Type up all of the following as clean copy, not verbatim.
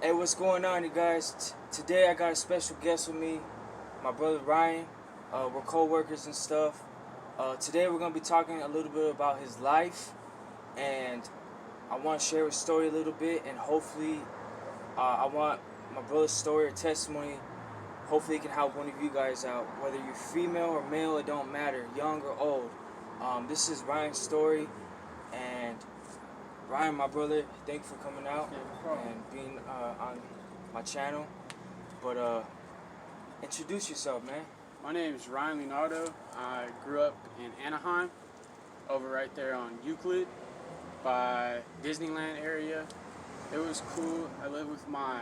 Hey, what's going on, you guys? Today I got a special guest with me, my brother Ryan. We're co-workers and stuff. Today we're gonna be talking a little bit about his life, and I want to share his story a little bit, and hopefully, I want my brother's story or testimony. Hopefully, it can help one of you guys out, whether you're female or male. It don't matter, young or old. This is Ryan's story, and Ryan, my brother, thank you for coming out and being on my channel. But introduce yourself, man. My name is Ryan Leonardo. I grew up in Anaheim, over right there on Euclid by Disneyland area. It was cool. I lived with my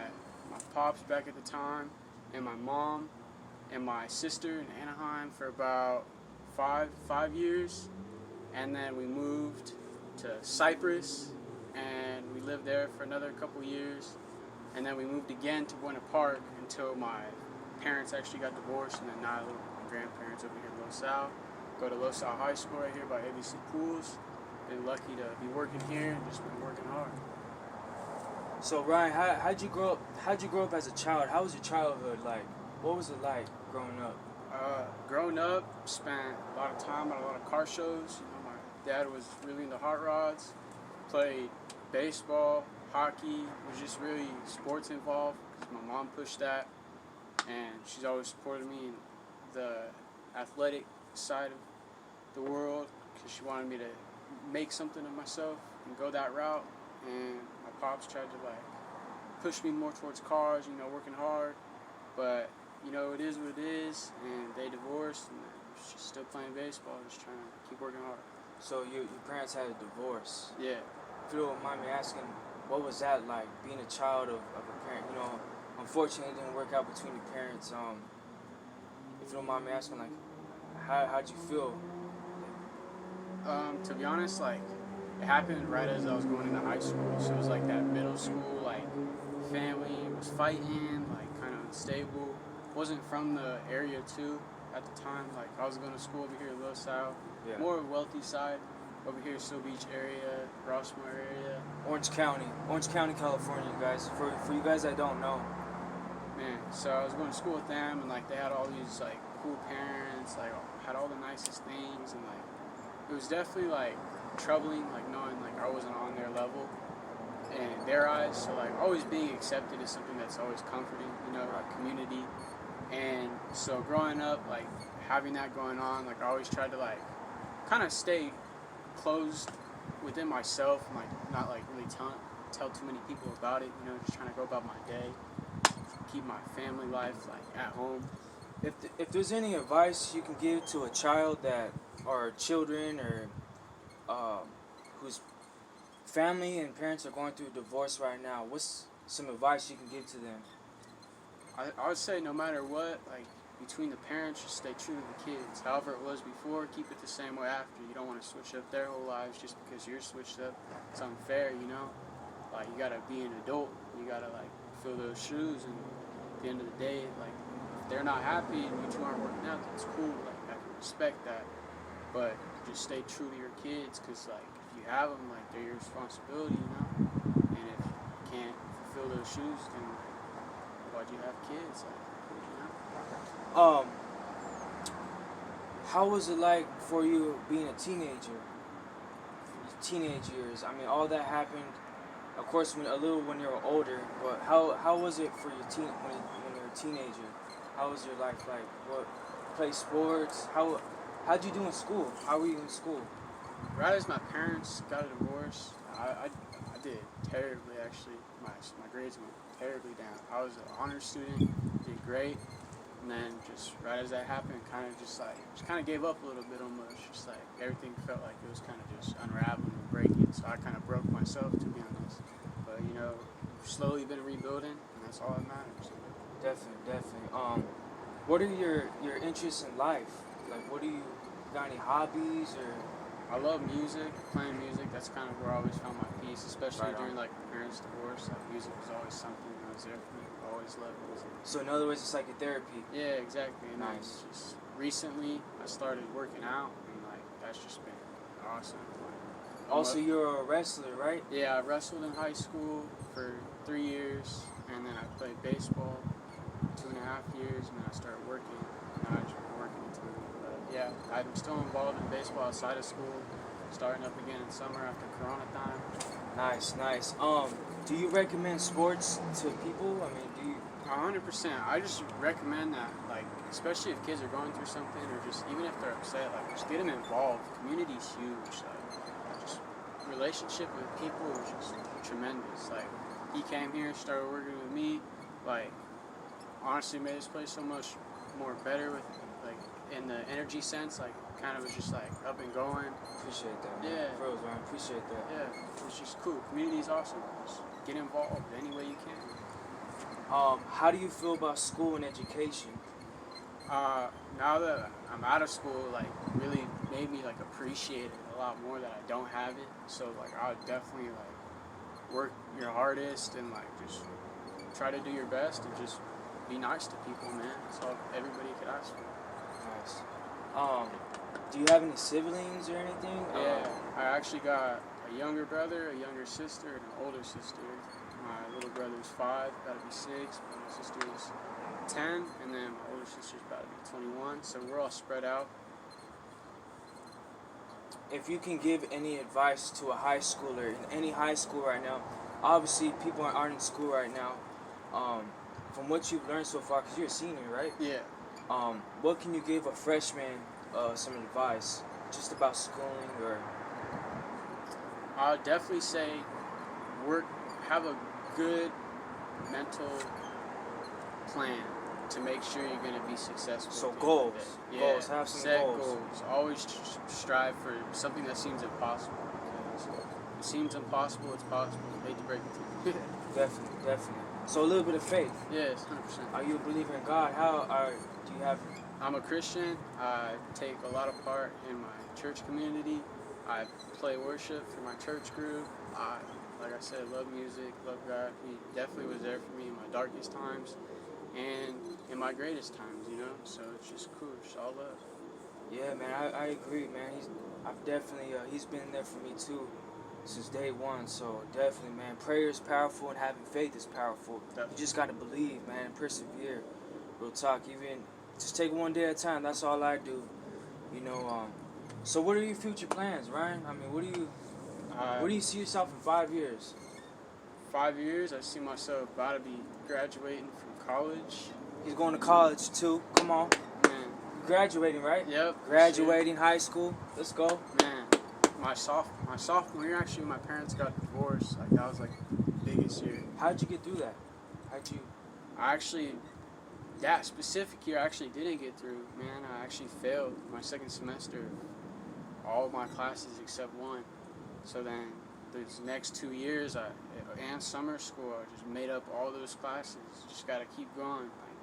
pops back at the time, and my mom and my sister in Anaheim for about five years, and then we moved to Cyprus, and we lived there for another couple years, and then we moved again to Buena Park until my parents actually got divorced, and then now I live with my grandparents over here in Los Al. Go to Los Al High School right here by ABC Pools. Been lucky to be working here and just been working hard. So Ryan, how'd you grow up? How'd you grow up as a child? How was your childhood like? What was it like growing up? Growing up, spent a lot of time at a lot of car shows. You know, my dad was really into hot rods. Played baseball, hockey, was just really sports involved because my mom pushed that, and she's always supported me in the athletic side of the world because she wanted me to make something of myself and go that route. And my pops tried to push me more towards cars, you know, working hard, but you know, it is what it is, and they divorced, and she's still playing baseball, just trying to keep working hard. So your parents had a divorce. Yeah. If you don't mind me asking, what was that like, being a child of a parent? You know, unfortunately it didn't work out between your parents. If you don't mind me asking, like, how'd you feel? To be honest, it happened right as I was going into high school, so it was like that middle school, family was fighting, kind of unstable. Wasn't from the area too at the time. I was going to school over here in Los Al, more of a wealthy side. Over here, Seal Beach area, Rossmore area. Orange County, California, you guys. For you guys that don't know. Man, so I was going to school with them, and they had all these cool parents, had all the nicest things, and it was definitely troubling, knowing I wasn't on their level in their eyes. So always being accepted is something that's always comforting, you know, our community. And so growing up, having that going on, I always tried to kind of stay closed within myself, and not really tell too many people about it, you know, just trying to go about my day, keep my family life at home. If there's any advice you can give to a child or children or whose family and parents are going through a divorce right now, what's some advice you can give to them? I would say no matter what, between the parents, just stay true to the kids. However it was before, keep it the same way after. You don't want to switch up their whole lives just because you're switched up. It's unfair, you know? You gotta be an adult. You gotta fill those shoes, and at the end of the day, if they're not happy and you two aren't working out, that's cool. I can respect that. But just stay true to your kids, because if you have them, they're your responsibility, you know? And if you can't fulfill those shoes, then why'd you have kids? How was it like for you being a teenager? Teenage years. I mean, all that happened. Of course, when you were older. But how was it for your when you were a teenager? How was your life like? What, play sports? How'd you do in school? How were you in school? Right as my parents got a divorce, I did terribly, actually. My grades went terribly down. I was an honors student, did great, and then just right as that happened, kind of just gave up a little bit almost. Just everything felt like it was kind of just unraveling and breaking. So I kind of broke myself, to be honest. But you know, slowly been rebuilding, and that's all that matters. Definitely. What are your interests in life? What do you got, any hobbies or? I love music, playing music. That's kind of where I always found my peace, especially during my parents' divorce. Music was always something that was there for me. I always loved music. So in other words, it's like a therapy. Yeah, exactly. And nice. Just recently, I started working out, and that's just been awesome. Also, you're a wrestler, right? Yeah, I wrestled in high school for 3 years, and then I played baseball 2.5 years, and then I started working. Now I've just been working too. But yeah, I'm still involved in baseball outside of school, starting up again in summer after Corona time. Nice, nice. Do you recommend sports to people? I mean, do you? 100%. I just recommend that, like, especially if kids are going through something, or just even if they're upset, like, just get them involved. Community's huge. Like, just relationship with people is just tremendous. Like, he came here, started working with me, like, honestly made this place so much more better with, like, in the energy sense, like, kind of was just, like, up and going. Appreciate that, man. Yeah. For real, man. Appreciate that. Yeah, it's just cool. Community's awesome. Just get involved any way you can. How do you feel about school and education? Now that I'm out of school, like, really made me, like, appreciate it a lot more that I don't have it. So, like, I would definitely, like, work your hardest and, like, just try to do your best and just be nice to people, man. That's all everybody could ask for. Nice. Do you have any siblings or anything? Yeah, I actually got a younger brother, a younger sister, and an older sister. My little brother's 5, about to be 6. My sister's 10, and then my older sister's about to be 21. So we're all spread out. If you can give any advice to a high schooler in any high school right now, obviously people aren't in school right now. From what you've learned so far, because you're a senior, right? Yeah. What can you give a freshman some advice just about schooling or? I would definitely say have a good mental plan to make sure you're going to be successful. So at the end of goals. the day. Goals. Have some set goals. Always strive for something that seems impossible. Because it seems impossible, it's possible. I hate to break it to you. Definitely, definitely. So a little bit of faith. Yes, 100%. Are you a believer in God? Do you have? I'm a Christian. I take a lot of part in my church community. I play worship for my church group. Like I said, love music, love God. He definitely was there for me in my darkest times and in my greatest times, you know? So it's just cool. It's all love. Yeah, man, I agree, man. He's been there for me too since day one. So definitely, man, prayer is powerful and having faith is powerful. Definitely. You just got to believe, man, and persevere. Real talk, even just take one day at a time. That's all I do, you know. So what are your future plans, Ryan? I mean, where do you see yourself in 5 years? 5 years, I see myself about to be graduating from college. He's going to college too. Come on. Man. Graduating, right? Yep. Graduating high school. Let's go. Man, my sophomore year, actually, my parents got divorced. Like, that was, like, the biggest year. How'd you get through that? That specific year, I actually didn't get through. Man, I actually failed my second semester. All of my classes except one. So then, those next 2 years, and summer school, I just made up all those classes. Just gotta keep going. Like,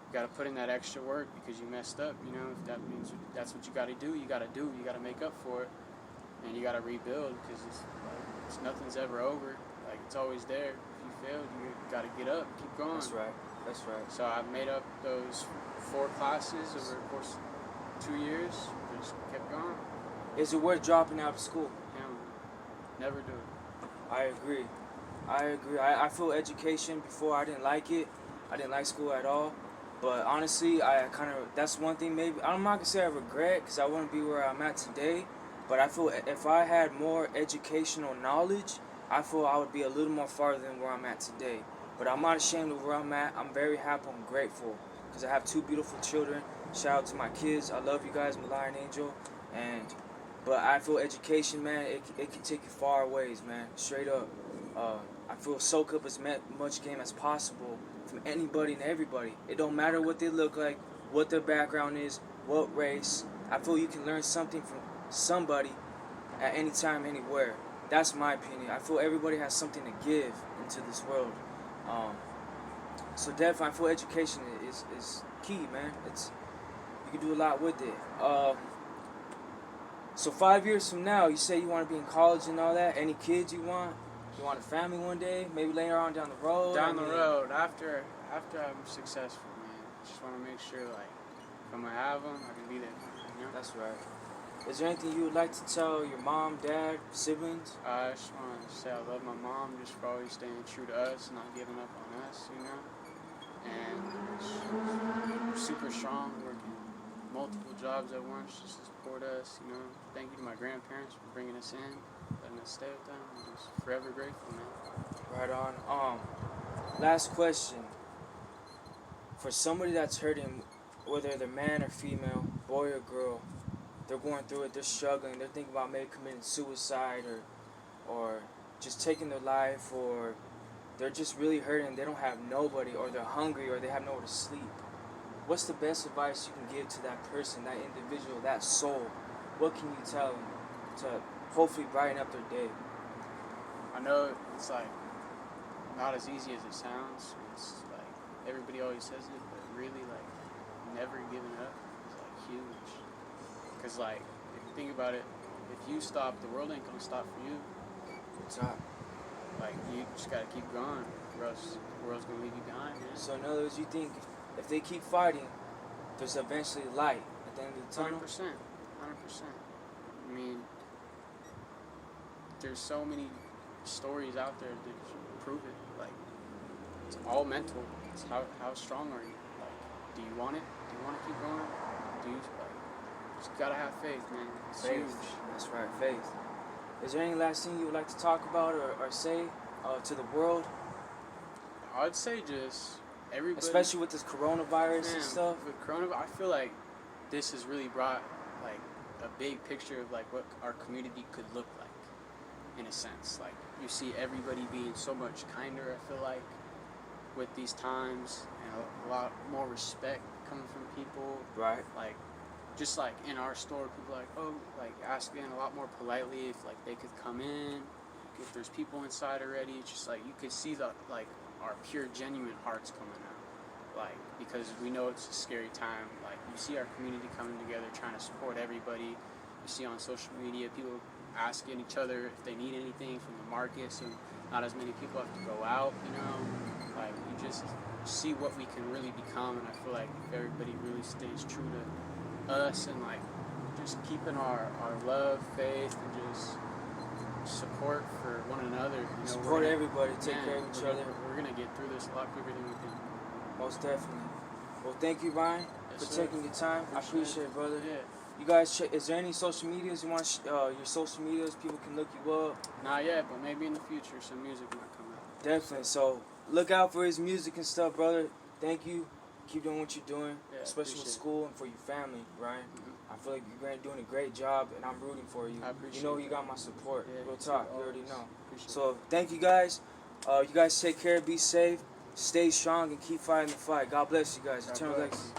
you gotta put in that extra work because you messed up. You know, if that means that's what you gotta do, you gotta make up for it, and you gotta rebuild because nothing's ever over. Like, it's always there. If you failed, you gotta get up, keep going. That's right. That's right. So I made up those 4 classes over the course of 2 years. Just kept going. Is it worth dropping out of school? Hell no. Never do it. I agree. I feel education before I didn't like it. I didn't like school at all. But honestly, that's one thing maybe, I'm not going to say I regret because I wouldn't be where I'm at today. But I feel if I had more educational knowledge, I feel I would be a little more farther than where I'm at today. But I'm not ashamed of where I'm at. I'm very happy. I'm grateful because I have 2 beautiful children. Shout out to my kids. I love you guys, Malaya and Angel. But I feel education, man, it can take you far ways, man. Straight up. I feel soak up as much game as possible from anybody and everybody. It don't matter what they look like, what their background is, what race. I feel you can learn something from somebody at any time, anywhere. That's my opinion. I feel everybody has something to give into this world. So definitely, I feel education is key, man. You can do a lot with it. So 5 years from now, you say you want to be in college and all that. Any kids you want? You want a family one day? Maybe later on down the road? Down the road, after I'm successful, man. Just want to make sure, like, if I'm going to have them, I can be there. You know? That's right. Is there anything you would like to tell your mom, dad, siblings? I just want to say I love my mom just for always staying true to us, not giving up on us, you know. And she's super strong, working multiple jobs at once just to support us, you know. Thank you to my grandparents for bringing us in, letting us stay with them. I'm just forever grateful, man. Right on. Last question. For somebody that's hurting, whether they're man or female, boy or girl, they're going through it, they're struggling, they're thinking about maybe committing suicide or just taking their life, or they're just really hurting, they don't have nobody, or they're hungry, or they have nowhere to sleep. What's the best advice you can give to that person, that individual, that soul? What can you tell them to hopefully brighten up their day? I know it's like not as easy as it sounds. It's like everybody always says it, but really like never giving up is like huge. Cause like if you think about it, if you stop, the world ain't gonna stop for you. It's not. Like you just gotta keep going, or else the world's gonna leave you behind, man. So in other words, you think if they keep fighting, there's eventually light at the end of the tunnel? 100%. I mean, there's so many stories out there that prove it. Like, it's all mental. It's how strong are you? Like, do you want it? Do you want to keep going? Do you, like, just gotta have faith, man. It's Faith. huge. That's right, faith. Is there any last thing you would like to talk about or say to the world? I'd say just everybody. Especially with this coronavirus Man, and stuff. with coronavirus, I feel like this has really brought like a big picture of like what our community could look like, in a sense. Like you see everybody being so much kinder. I feel like with these times, and a lot more respect coming from people. Right. Like just like in our store, people are like, oh, like asking a lot more politely if like they could come in, if there's people inside already. It's just like you could see the like our pure, genuine hearts coming out. Like, because we know it's a scary time. Like, you see our community coming together, trying to support everybody. You see on social media, people asking each other if they need anything from the market, so not as many people have to go out, you know? Like, you just see what we can really become, and I feel like if everybody really stays true to us and, like, just keeping our love, faith, and just support for one another. You know, Support everybody, take care of each other. We're going to get through this a lot quicker than we think. Most definitely. Well, thank you, Ryan, for taking your time. I appreciate it, brother. Yeah. You guys, is there any social medias you want? Your social medias, people can look you up. Not yet, but maybe in the future some music might come out. Definitely. So look out for his music and stuff, brother. Thank you. Keep doing what you're doing, especially with school and for your family, Ryan. Mm-hmm. I feel like you're doing a great job, and I'm rooting for you. I appreciate you know that. you got my support. Yeah, Real talk. You already always. know. Appreciate So thank you guys. You guys take care. Be safe. Stay strong and keep fighting the fight. God bless you guys. God Eternal bless. legacy.